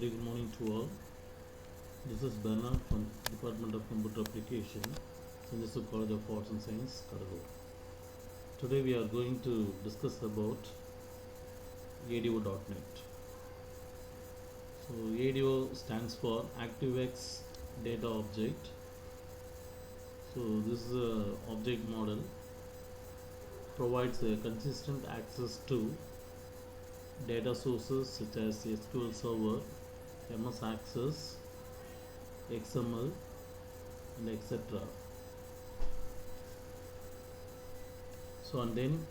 Very good morning to all. This is Bernard from Department of Computer Application, St. Joseph College of Arts and Science, Kadalur. Today we are going to discuss about ADO.NET. So ADO stands for ActiveX Data Object. So this is a object model, provides a consistent access to data sources such as SQL Server, MS Access, XML, and etc. So and then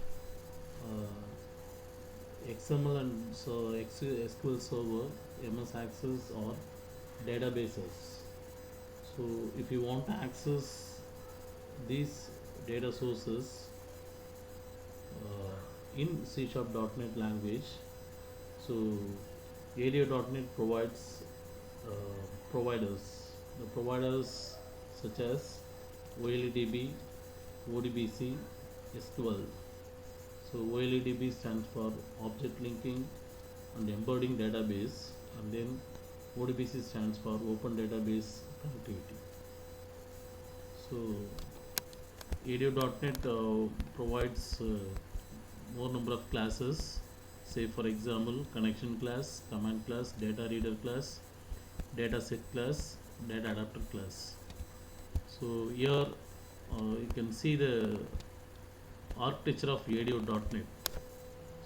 XML and SQL Server, MS Access, or databases. So if you want to access these data sources in C#.NET language, so ADO.NET provides providers. The providers such as OLEDB, ODBC, SQL. So OLEDB stands for Object Linking and Embedding Database, and then ODBC stands for Open Database Connectivity. So ADO.NET provides more number of classes. Say for example, connection class, command class, data reader class, data set class, data adapter class. So here you can see the architecture of ADO.NET.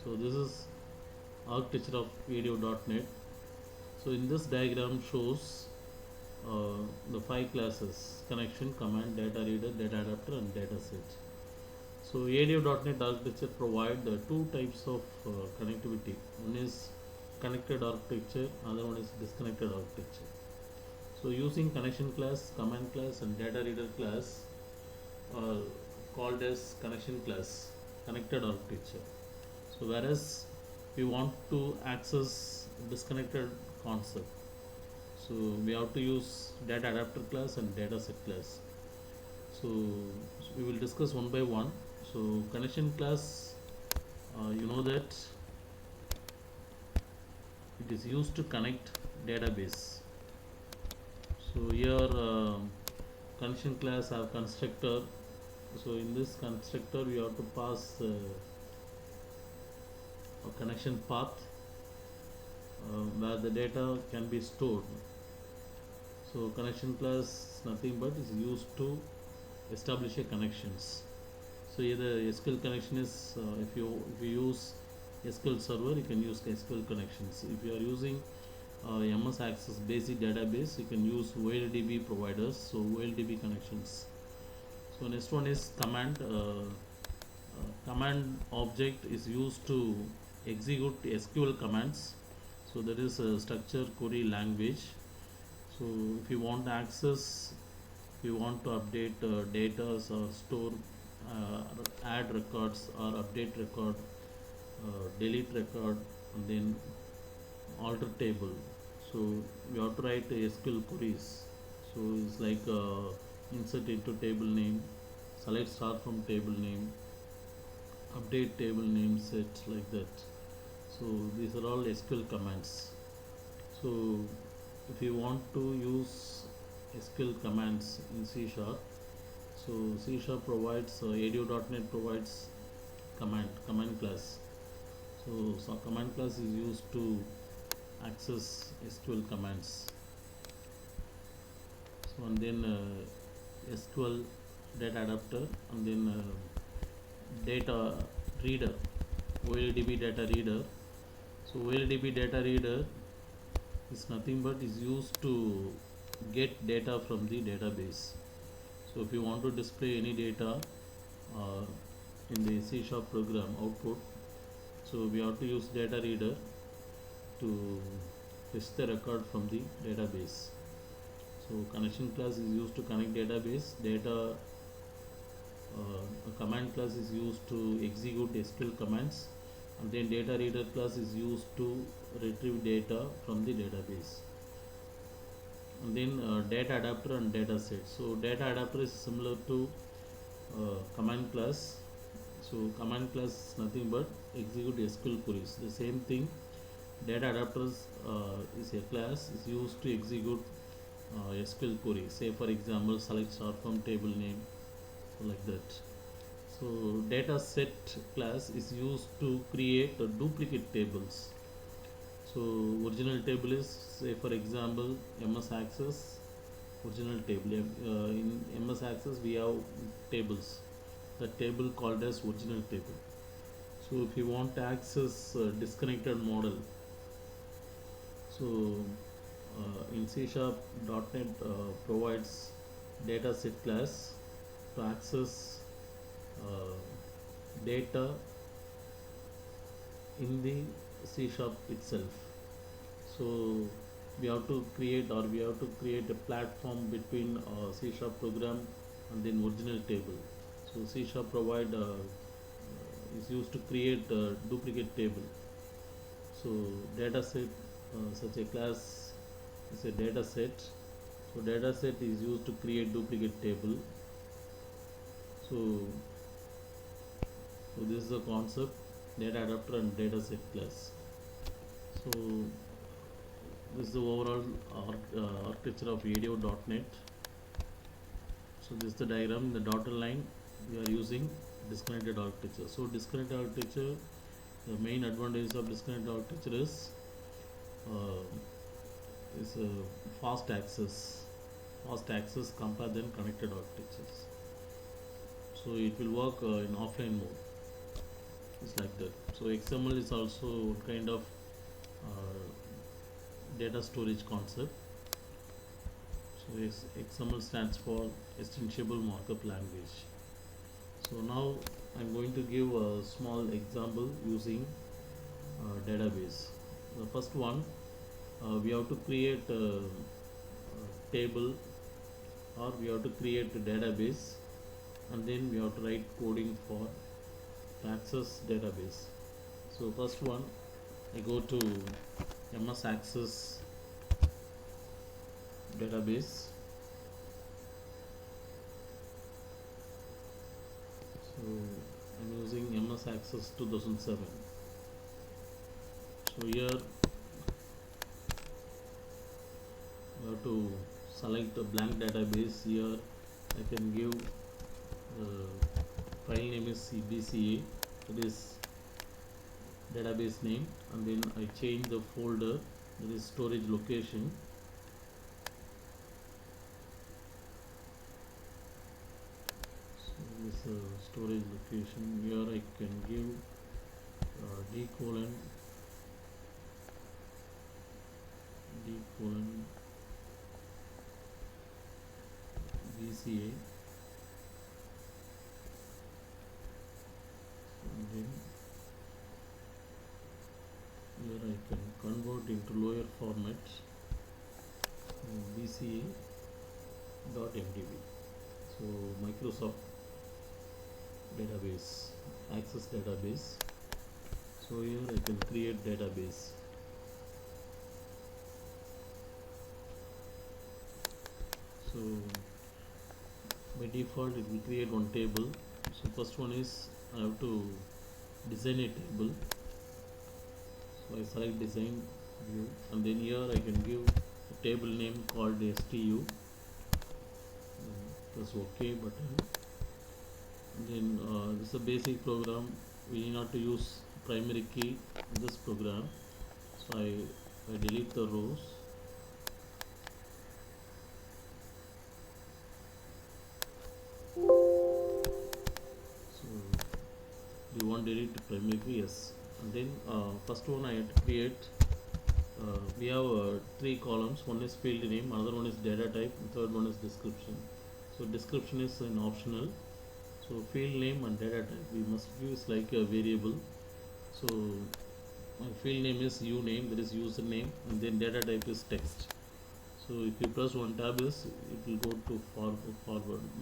So this is architecture of ADO.NET. So in this diagram shows the 5 classes: connection, command, data reader, data adapter, and data set. So ADO.NET architecture provide two types of connectivity. One is connected architecture, other one is disconnected architecture. So using connection class, command class, and data reader class are called as connection class, connected architecture. So whereas we want to access disconnected concept, so we have to use data adapter class and data set class. So we will discuss one by one. So connection class, you know that it is used to connect database. So here connection class have constructor. So in this constructor we have to pass a connection path where the data can be stored. So connection class is nothing but is used to establish a connections. So either SQL connection is if you use SQL Server, you can use SQL connections. If you are using MS Access basic database, you can use OLDB providers, so OLDB connections. So next one is command. Command object is used to execute SQL commands. So that is a structure query language. So if you want access, if you want to update data or store, add records or update record, delete record, and then alter table. So you have to write SQL queries. So it's like insert into table name, select star from table name, update table name set, like that. So these are all SQL commands. So if you want to use SQL commands in C#, so C# provides ADO.NET provides command class. So command class is used to access SQL commands. So and then SQL data adapter, and then data reader, OLDB data reader. So OLDB data reader is nothing but is used to get data from the database. So if you want to display any data in the C# program output, so we have to use data reader to fetch the record from the database. So connection class is used to connect database. Data command class is used to execute SQL commands, and then data reader class is used to retrieve data from the database. And then data adapter and data set. So data adapter is similar to command class. So command class is nothing but execute SQL queries. The same thing, Data adapters is a class is used to execute SQL query. Say for example, select star from table name, like that. So data set class is used to create duplicate tables. So original table is, say for example, MS Access original table. In MS Access we have tables. The table called as original table. So if you want to access disconnected model, so in C#.NET provides data set class to access uh, data in the C# itself. So we have to create a platform between C# program and then original table. So C# provide is used to create a duplicate table. So data set, such a class is a data set. So data set is used to create duplicate table. So, so this is the concept, data adapter and data set class. So this is the overall architecture of ADO.NET. So this is the diagram. In the dotted line we are using disconnected architecture. So disconnected architecture, the main advantage of disconnected architecture is fast access compared than connected architectures. So it will work in offline mode. It's like that. So XML is also kind of data storage concept. So XML stands for extensible markup language. So now I'm going to give a small example using database. The first one, we have to create a table, or we have to create a database, and then we have to write coding for access database. So first one, I go to MS Access database. So I'm using MS Access 2007. So here you have to select a blank database. Here I can give file name is CBCA, that is database name, and then I change the folder, that is storage location. So this storage location, here I can give d colon BCA, and then here I can convert into lower format, BCA.mdb. So Microsoft database, access database. So here I can create database. So by default it will create one table. So first one is I have to design a table. So I select design view, and then here I can give a table name called STU. Press OK button. And then this is a basic program. We need not to use primary key in this program. So I delete the rows. So do you want to delete the primary key? Yes. And then first one I have to create. We have 3 columns. One is field name, another one is data type, and third one is description. So description is an optional. So field name and data type we must use like a variable. So my field name is uname, that is username, and then data type is text. So if you press one tab, it will go to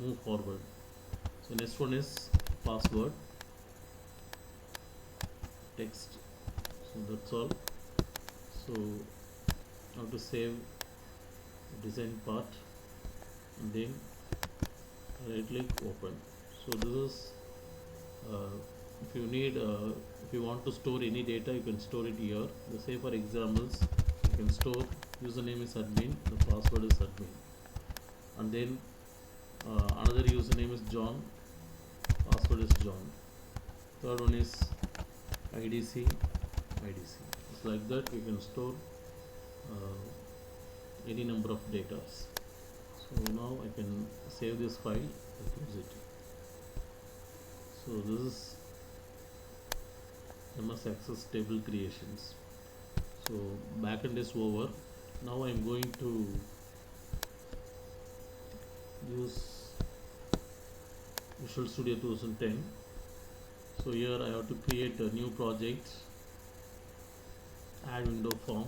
move forward. So next one is password, text. So that's all. So how to save design part, and then right click open. So this is if you need if you want to store any data, you can store it here. Say for examples, you can store username is admin, the password is admin, and then another username is John, password is John. Third one is IDC. It's like that you can store any number of data. So now I can save this file and close it. So this is MS Access table creations. So backend is over. Now I am going to use Visual Studio 2010. So here I have to create a new project, add window form.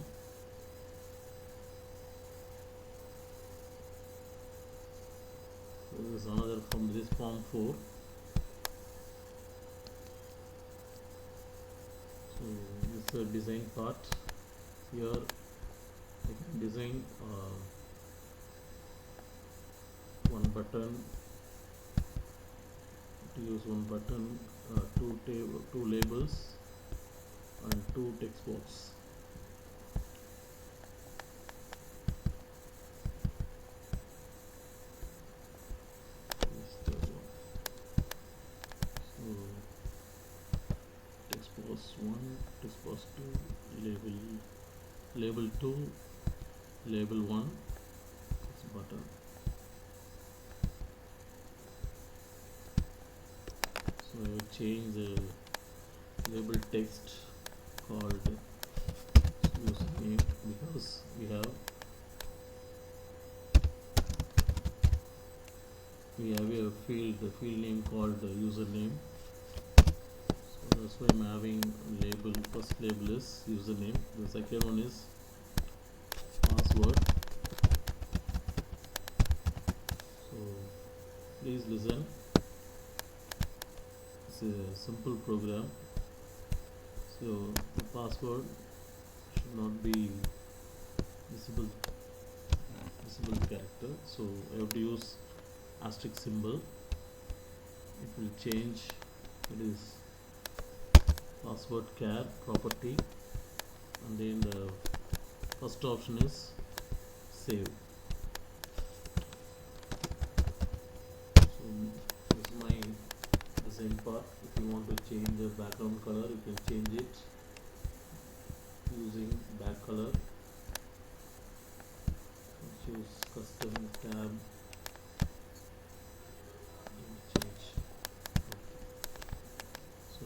So this is another from this form 4. So this is a design part. Here I can design one button, to use one button, two labels and two text box. So text box 1, text box 2, label 2, label 1, button. So I will change the label text called username, because we have a field, the field name called username. So that's why I'm having label. First label is username, the second one is password. So please listen. It's a simple program. So the password should not be visible character. So I have to use asterisk symbol. It will change. It is password char property, and then the first option is save. So this is my design part. If you want to change the background color, you can change it using back color. Choose custom tab. Change. So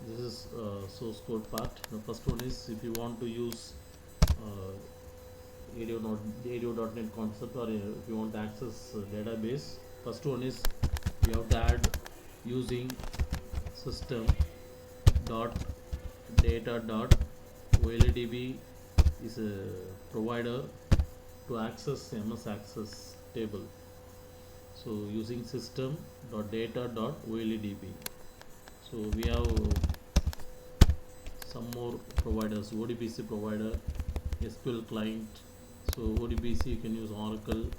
this is source code part. The first one is, if you want to use ADO.NET concept, or if you want to access database, first one is you have to add using system dot data dot OLEDB is a provider to access MS Access table. So using system dot data dot OLEDB. So we have some more providers: ODBC provider, SQL client. So ODBC you can use Oracle,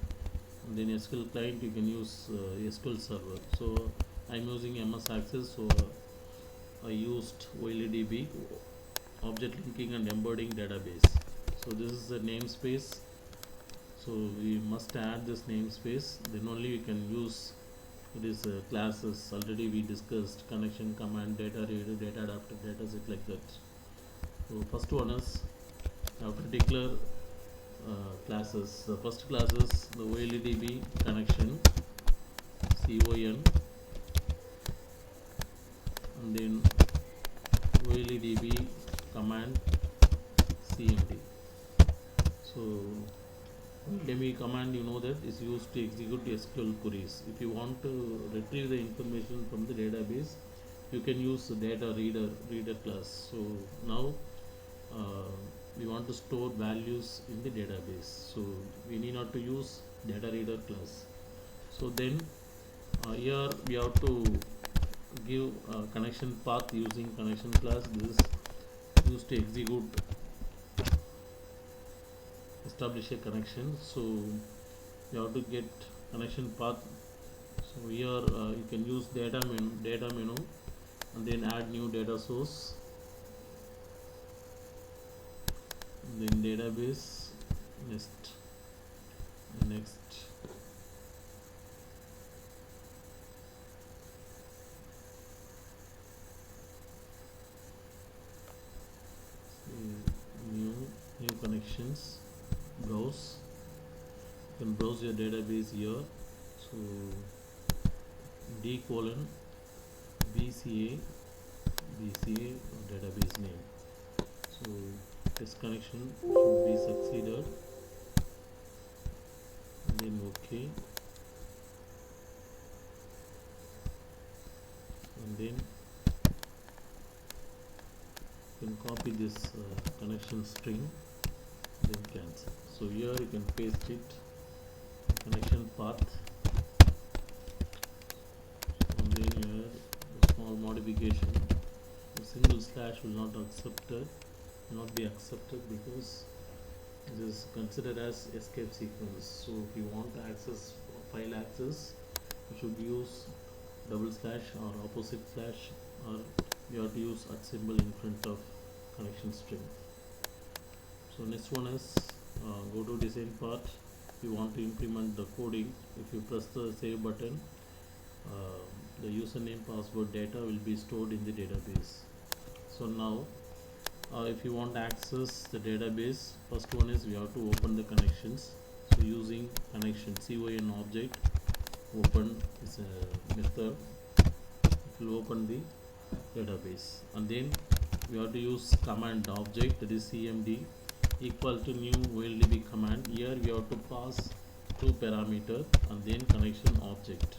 and then SQL client you can use SQL server. So I'm using MS Access, so I used OLEDB, object linking and embedding database. So this is the namespace. So we must add this namespace, then only we can use it is classes. Already we discussed connection, command, data reader, data adapter, data set, like that. So first one is I have to declare classes. The first class is the OLEDB connection, CON, and then OLEDB command, CMD. So OLEDB command, you know that, is used to execute SQL queries. If you want to retrieve the information from the database, you can use the data reader class. So now we want to store values in the database, so we need not to use data reader class. So then here we have to give connection path using connection class. This is used to establish a connection. So you have to get connection path. So here you can use data menu and then add new data source, and then database, next. New connections, browse. You can browse your database here. So d:\bca database name. So test connection should be succeeded, and then OK, and then you can copy this connection string, then cancel. So here you can paste it, connection path, and then here a small modification. The single slash will not be accepted because it is considered as escape sequence. So if you want to access file access, you should use double slash or opposite slash, or you have to use @ symbol in front of connection string. So next one is go to design part. If you want to implement the coding, if you press the save button, the username, password, data will be stored in the database. So now if you want to access the database, first one is we have to open the connections. So using connection con object, open is a method. It will open the database, and then we have to use command object, that is cmd equal to new OLDB command. Here we have to pass 2 parameter and then connection object.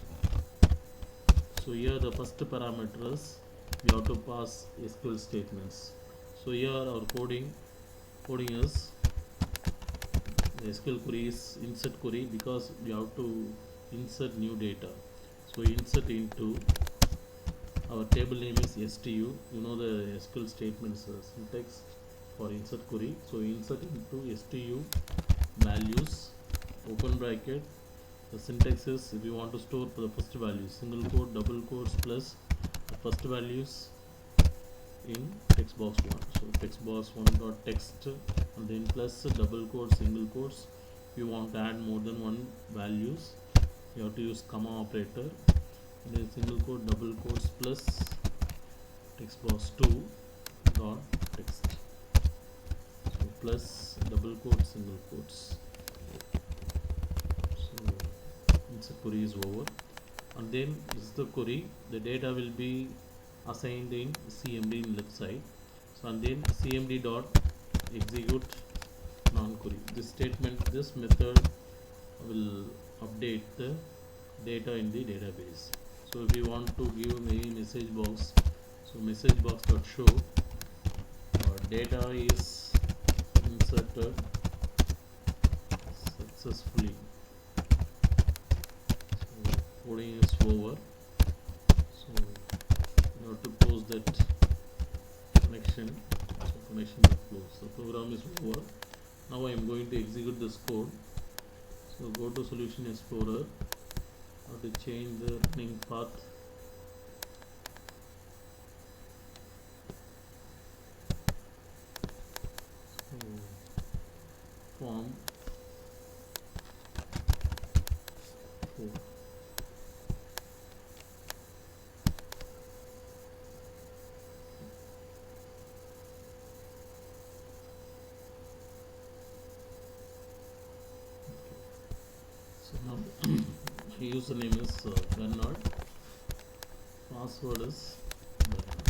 So here the first parameters we have to pass SQL statements. So here our coding is the SQL query is insert query, because we have to insert new data. So insert into our table name is STU. You know the SQL statements syntax for insert query. So insert into STU values, open bracket. The syntax is, if you want to store for the first value, single quote, double quotes, plus the first values in text box 1. So text box 1 dot text, and then plus double quotes, single quotes. If you want to add more than one values, you have to use comma operator. Then single quote, double quotes, plus text box 2 dot text. So plus double quotes, single quotes. So insert query is over, and then this is the query. The data will be assigned in CMD in left side. So and then CMD dot execute non-query. This statement, this method will update the data in the database. So if you want to give a message box, so message box dot show data is inserted successfully. So coding is over. So you have to close that connection. So connection is closed. The program is over. Now I am going to execute this code. So go to Solution Explorer. How to change the running path. So form 4. So now username is Bernard, password is Bernard.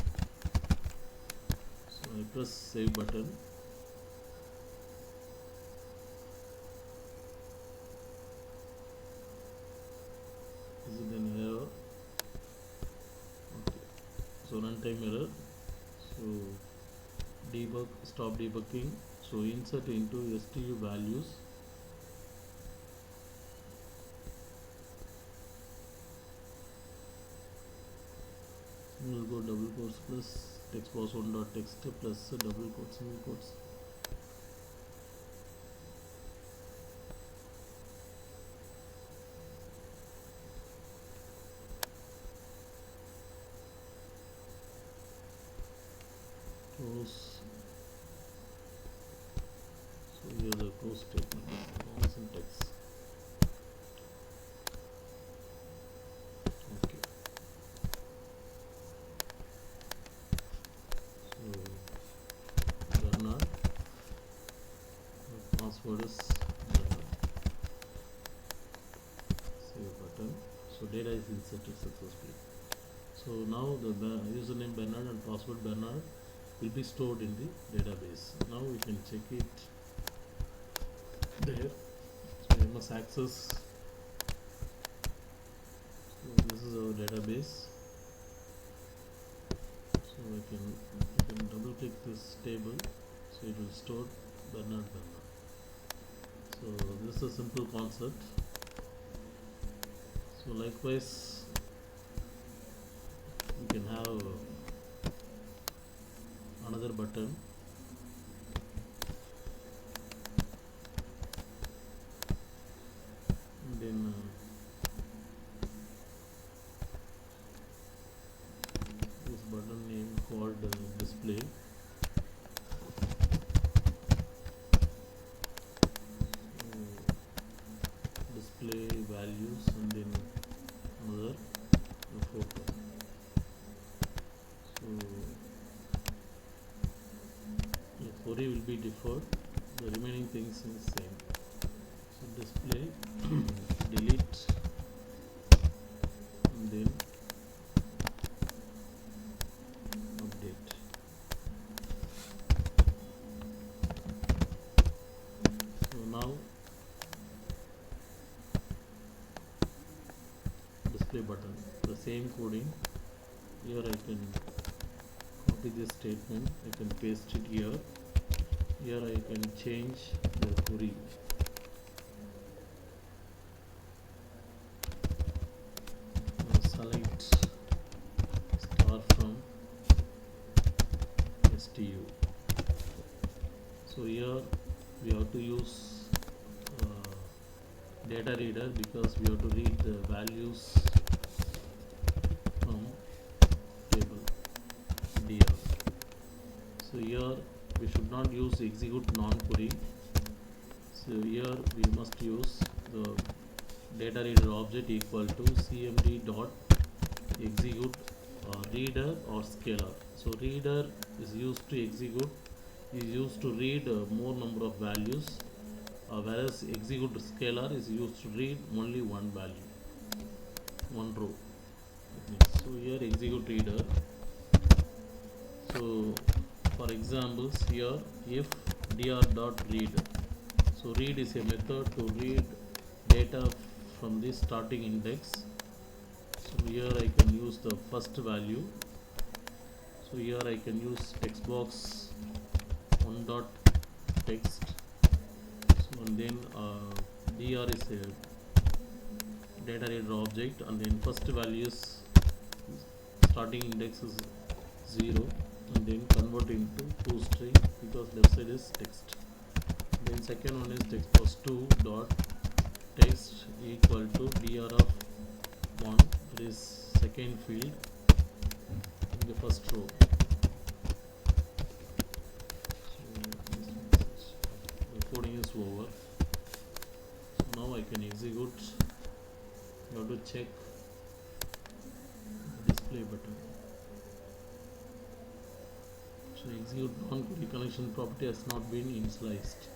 So I press save button. Is it an error? Okay. So runtime error. So debug, stop debugging. So insert into STU values. Single quote, double quotes, plus text box 1 dot text, plus double quotes, single quotes. close. So here the close statement is the wrong syntax. Okay. So Bernard, the password is Bernard. Save button. So data is inserted successfully. So now the username Bernard and password Bernard will be stored in the database. Now we can check it there. So we must access. So this is our database. So we can double click this table. So it will store Bernard. So this is a simple concept. So likewise, we can have another button. And then this button name called display. Display values and then another photo. So the query will be deferred, the remaining things is same. So display delete and then update. So now display button, the same coding. Here I can copy this statement, I can paste it here. Here I can change the query. Select star from STU. So here we have to use data reader because we have to read the values from table DR. So here we should not use execute non-query. So here we must use the data reader object equal to cmd dot execute reader or scalar. So reader is used to execute, is used to read more number of values, whereas execute scalar is used to read only one value, one row. So here execute reader. So for examples here, if dr.read. So read is a method to read data from the starting index. So here I can use the first value. So here I can use text box one dot text. So and then dr is a data reader object, and then first value is starting index is 0, and then convert into toString because left side is text. Then second one is text box 2 dot text equal to dr of 1, that is second field in the first row. So the coding is over. So now I can execute. You have to check the display button. So execute non-query connection property has not been initialized.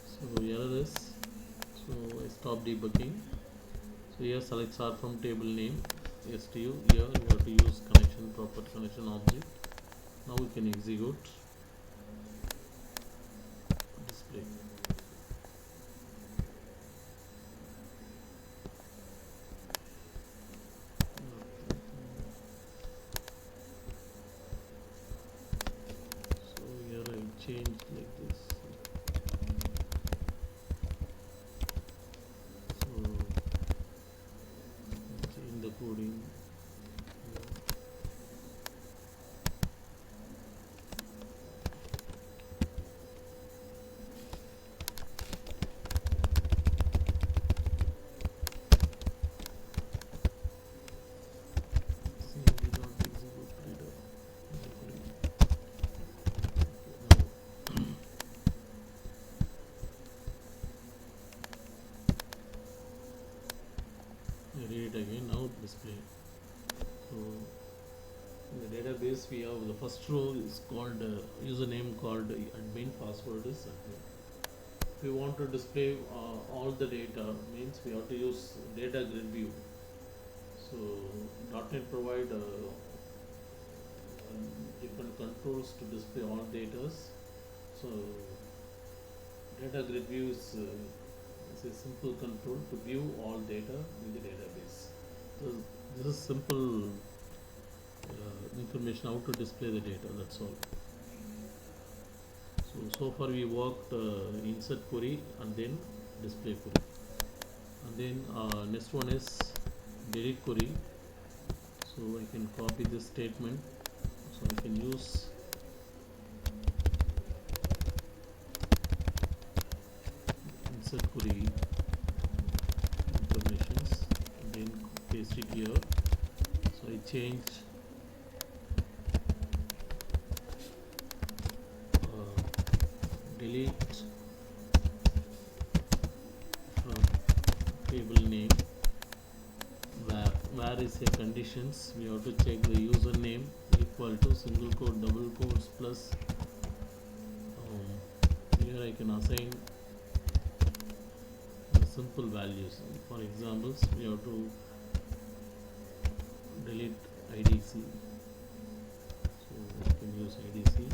So error is, so I stop debugging. So here select star from table name STU. Here you have to use connection property connection object. Now we can execute display. So here I changed like this. The coding database we have the first row is called username called admin, password is admin. If we want to display all the data, means we have to use data grid view. So .NET provide different controls to display all data. So data grid view is a simple control to view all data in the database. So this is simple information how to display the data, that's all. So far we worked insert query and then display query, and then next one is delete query. So I can copy this statement, so I can use insert query informations and then paste it here. So I change delete from table name where is a conditions. We have to check the username equal to single quote double quotes plus here I can assign the simple values. For examples, we have to delete IDC, so I can use IDC.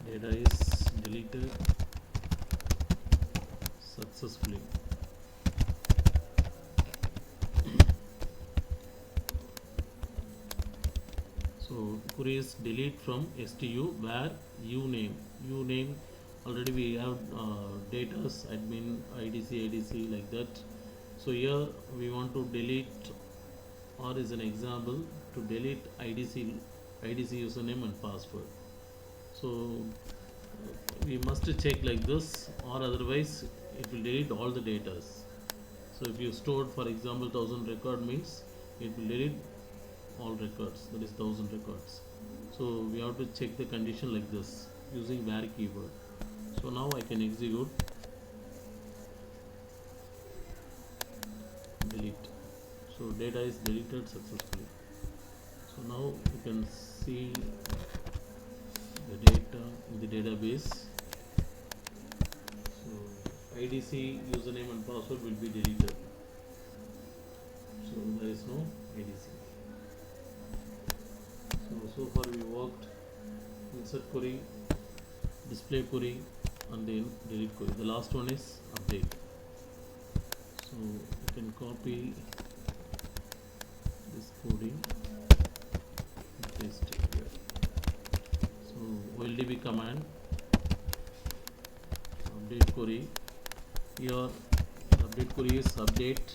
Data is deleted successfully. So query is delete from STU where uname already we have datas admin IDC like that. So here we want to delete, or is an example to delete IDC username and password. So we must check like this, or otherwise it will delete all the data. So if you stored, for example, 1000 record, means it will delete all records, that is 1000 records. So we have to check the condition like this using where keyword. So now I can execute delete. So data is deleted successfully. So now you can see the data in the database. So IDC username and password will be deleted. So there is no IDC. So far we worked insert query, display query, and then delete query. The last one is update. So you can copy this coding and paste it here. So OLDB command, update query. Here update query is update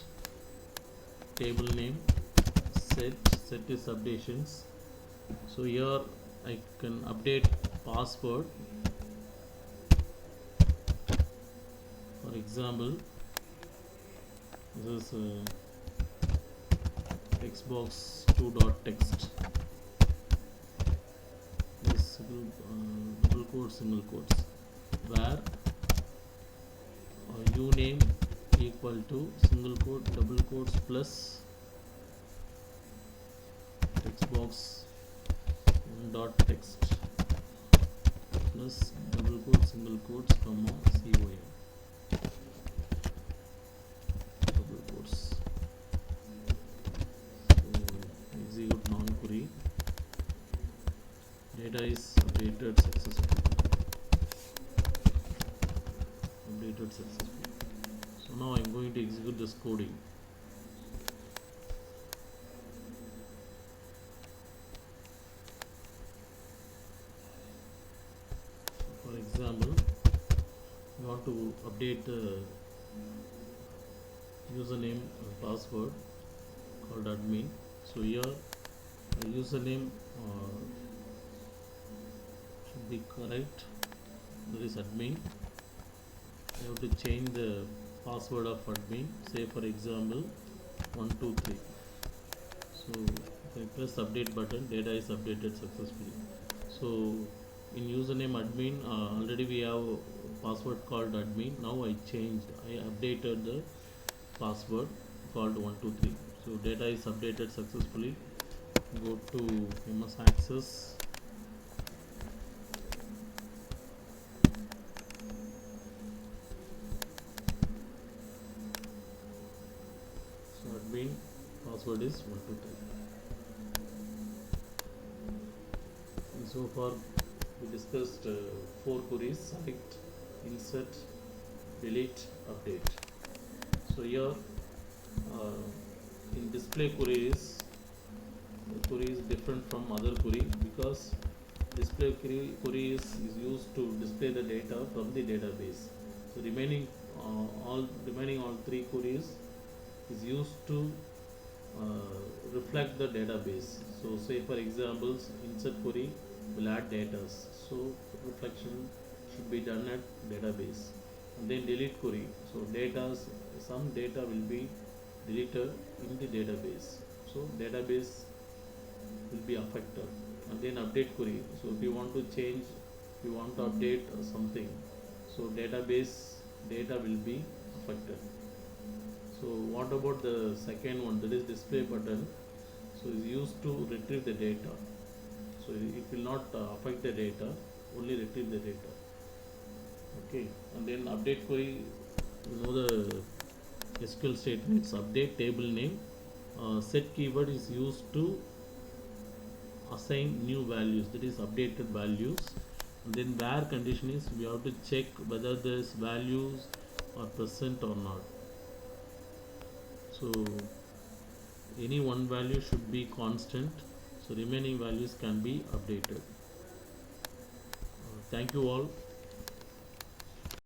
table name, set is updations. So here I can update password. For example, this is text box 2.text. This double quotes, single quotes, where uname equal to single quote double quotes plus text box dot text plus double quotes single quotes comma com double quotes. So execute non-query. Data is updated successfully. So now I am going to execute this coding. For example, you want to update username and password called admin. So here username should be correct, that is admin. I have to change the password of admin, say for example 123. So if I press update button, data is updated successfully. So in username admin, already we have password called admin. Now I updated the password called 123. So data is updated successfully. Go to MS Access. So admin password is 123. And so far we discussed 4 queries: select, insert, delete, update. So here in display queries, the query is different from other query because display query is used to display the data from the database. So remaining all 3 queries is used to reflect the database. So say for examples, insert query will add data, so reflection should be done at database. And then delete query, so some data will be deleted in the database, so database will be affected. And then update query, so if you want to change, if you want to update something, so database data will be affected. So what about the second one, that is display button? So is used to retrieve the data, so it will not affect the data, only retrieve the data. Okay. And then update query, you know the SQL statements: update table name, set keyword is used to assign new values, that is updated values. And then where condition is, we have to check whether these values are present or not. So any one value should be constant, so remaining values can be updated. Thank you all.